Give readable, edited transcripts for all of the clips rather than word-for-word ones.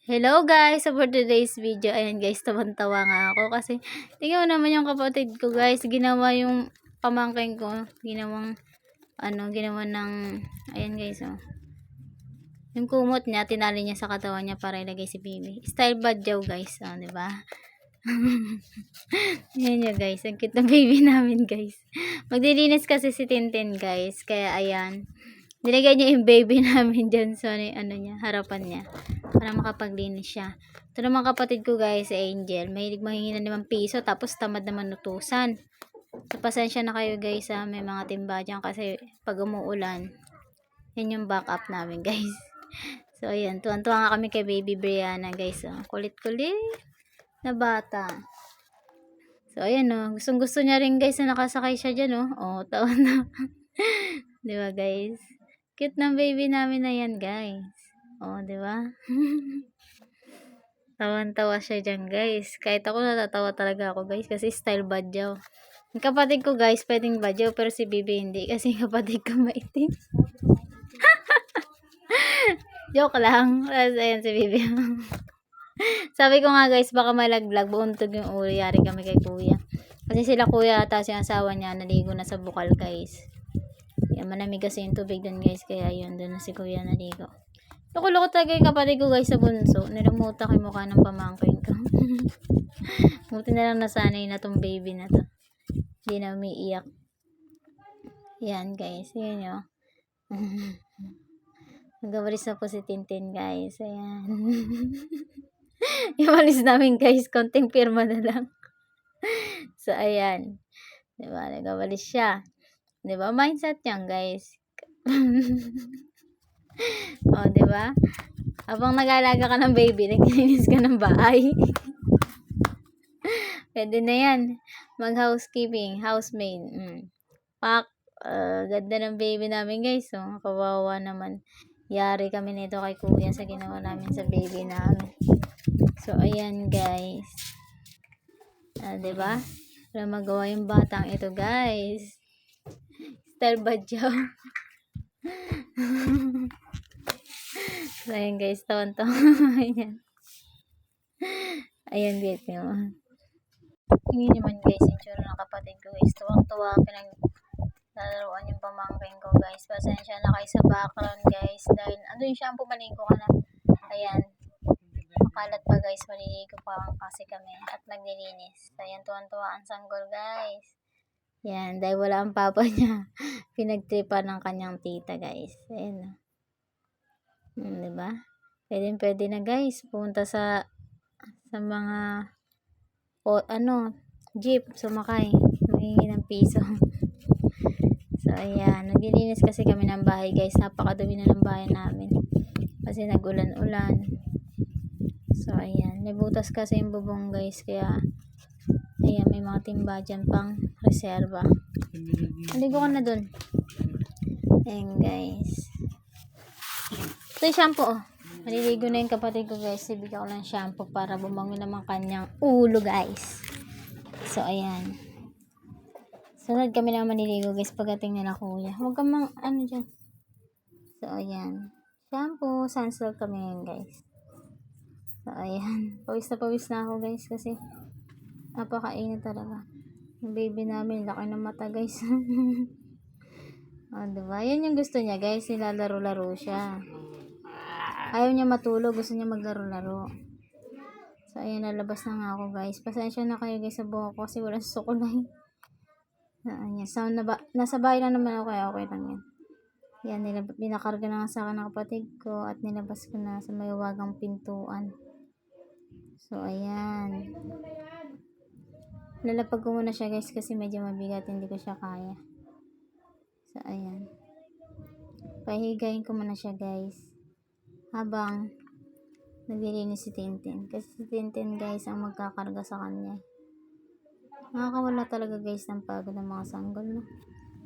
Hello guys! So for today's video, ayan guys, tawan-tawa nga ako kasi tingnan mo naman yung kapatid ko guys, ginawa yung pamangkin ko, ginawa ng, ayan guys oh. Yung kumot niya, tinali niya sa katawan niya para ilagay si baby. Style badyaw guys, oh, di ba? Ayan nyo guys, ang cute ng baby namin guys. Magdilinis kasi si Tintin guys, kaya ayan. Nilagay niya yung baby namin dyan sa harapan niya. Para makapaglinis siya. Ito naman kapatid ko guys, si Angel. Mahilig manghingi ng ₱5 tapos tamad naman utusan. So, pasensya na kayo guys ha. May mga timba dyan kasi pag umuulan, yan yung backup namin guys. So ayan, tuwan-tuwa nga kami kay baby Brianna guys. Oh. Kulit-kulit na bata. So ayan oh, gustong-gusto niya rin guys na nakasakay siya dyan oh. Oh, tawa na. Di ba guys? Cute ng baby namin na yan guys. Oh, di ba? Tawan-tawa siya dyan guys. Kahit ako natatawa talaga ako guys kasi style badyaw. Yung kapatid ko guys, pwedeng badyaw pero si baby hindi kasi yung kapatid ko maitim. Joke lang. Tapos ayan si baby. Sabi ko nga guys, baka malaglag, buuntog yung ulo. Yari kami kay kuya. Kasi sila kuya at yung asawa niya naligo na sa bukal guys. Yan, malamig kasi yung tubig dun guys. Kaya yun, dun na si kuya naligo. Loko-loko talaga yung kapatid ko guys sa bunso. Nilamuta ko yung mukha ng pamangkin ko. Buti na lang nasanay na tong baby na to. Hindi na umiiyak. Yan guys. Yan yun. Nagawalis na po si Tintin guys. Ayan. Yung walis namin guys. Konting pirma na lang. So ayan. Diba? Nagawalis siya. Diba? Mindset yan guys. O, diba? Habang nag-aalaga ka ng baby, naglilinis ka ng bahay. Pwede na yan. Mag-housekeeping, housemaid. Pak. Ganda ng baby namin guys. So, kawawa naman. Yari kami nito kay kuya sa ginawa namin sa baby namin. So, ayan guys. Diba? Wala magawa yung batang ito guys. Style badyaw. So, ayan guys. Tawan-tawa. Ayan. Ayan guys. Tingin naman guys. Yung tsura ng kapatid ko guys. Tuwang-tuwa. Lalaruan yung pamangkin ko guys. Pasensya na kayo sa background guys. Dahil ano yung shampoo, maligo ka na. Ayan. Makalat pa guys. Maliligo pa kasi kami. At naglilinis. Ayan, tuwan-tuwa ang sanggol guys. Yan. Dahil wala ang papa niya. Pinagtripa ng kanyang tita guys. Ayan. Diba? Pwede na guys. Punta sa mga jeep. Sumakay. Mahingi ng piso. So, ayan. Naglilinis kasi kami ng bahay guys. Napakadumi na ng bahay namin. Kasi nag-ulan-ulan. So, ayan. Nabutas kasi yung bubong guys. Kaya, ayan. May mga timba dyan pang reserva. Naligo ka na dun. Ayan guys. Ito yung shampoo oh. Maliligo na yung kapatid ko guys. Ibigay ko ng shampoo para bumangon naman kanyang ulo guys. So, ayan. Sunod kami na maniligo guys pagdating nila kuya. Huwag kang dyan. So, ayan. Shampoo, sunsilk kami ngayon guys. So, ayan. Pawis na ako guys kasi napakainit talaga. Yung baby namin, laki ng mata guys. Diba? Yan yung gusto niya guys. Nilalaro-laro siya. Ayaw niya matulog. Gusto niya maglaro-laro. So, ayan. Nalabas na nga ako guys. Pasensya na kayo guys sa buhok ko kasi wala sukulay. Ayan, so nasa bahay lang naman ako kaya okay lang yan. Yan, binakarga na nga sa akin ng kapatid ko at nilabas ko na sa may wagang pintuan. So, ayan. Lalapag ko muna siya guys kasi medyo mabigat, hindi ko siya kaya. So, ayan. Pahihigayin ko muna siya guys. Habang naglilinis si Tintin. Kasi si Tintin guys ang magkakarga sa kanya. Nakakawala talaga guys ng pagod ng mga sanggol, no?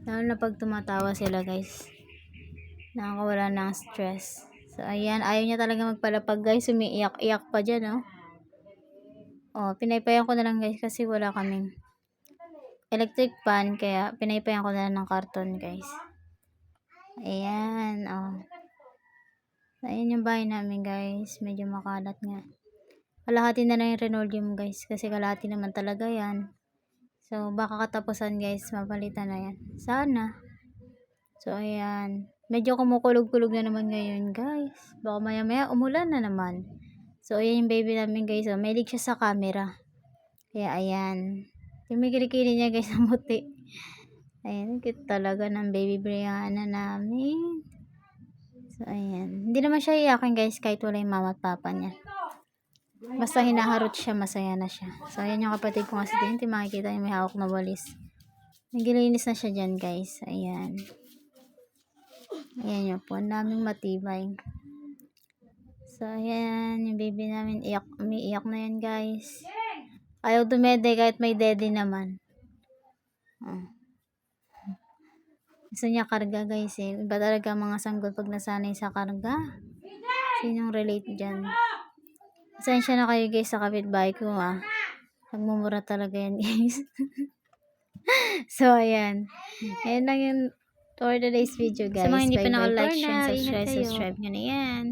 Lalo na pag tumatawa sila guys. Nakakawala ng stress. So, ayan. Ayaw niya talaga magpalapag guys. Umiiyak-iyak pa dyan, no? Oh, pinaypayan ko na lang guys kasi wala kaming electric fan. Kaya pinaypayan ko na lang ng karton guys. Ayan, oh. Ayan yung bahay namin guys. Medyo makalat nga. Kalahati na lang yung Renoleum guys. Kasi kalahati naman talaga yan. So baka katapusan guys. Mapalitan na yan. Sana. So ayan. Medyo kumukulog-kulog na naman ngayon guys. Baka maya maya umulan na naman. So ayan yung baby namin guys. So, mahilig siya sa camera. Kaya ayan. Yung may kilikili niya guys ang muti. Ayan. Cute talaga ng baby Brianna namin. So, ayan. Hindi naman siya iyakin guys kahit wala yung mama at papa niya. Basta hinaharot siya, masaya na siya. So, ayan yung kapatid ko nga si Tintin. Makikita niyo may hawak na walis. Naglilinis na siya dyan guys. Ayan. Ayan yun po. Ang daming matibay. So, ayan. Yung baby namin. Umiiyak na yan guys. Ayaw dumede kahit may daddy naman. Gusto niya karga guys eh. Iba talaga mga sanggol pag nasanay sa karga. Sinong relate dyan? Pasensya na kayo guys sa kapitbahay ko ah. Nagmumura talaga yan guys. So ayan. Ayan lang yung for today's video guys. Sa mga hindi pa naka-like, share, subscribe nyo na yan.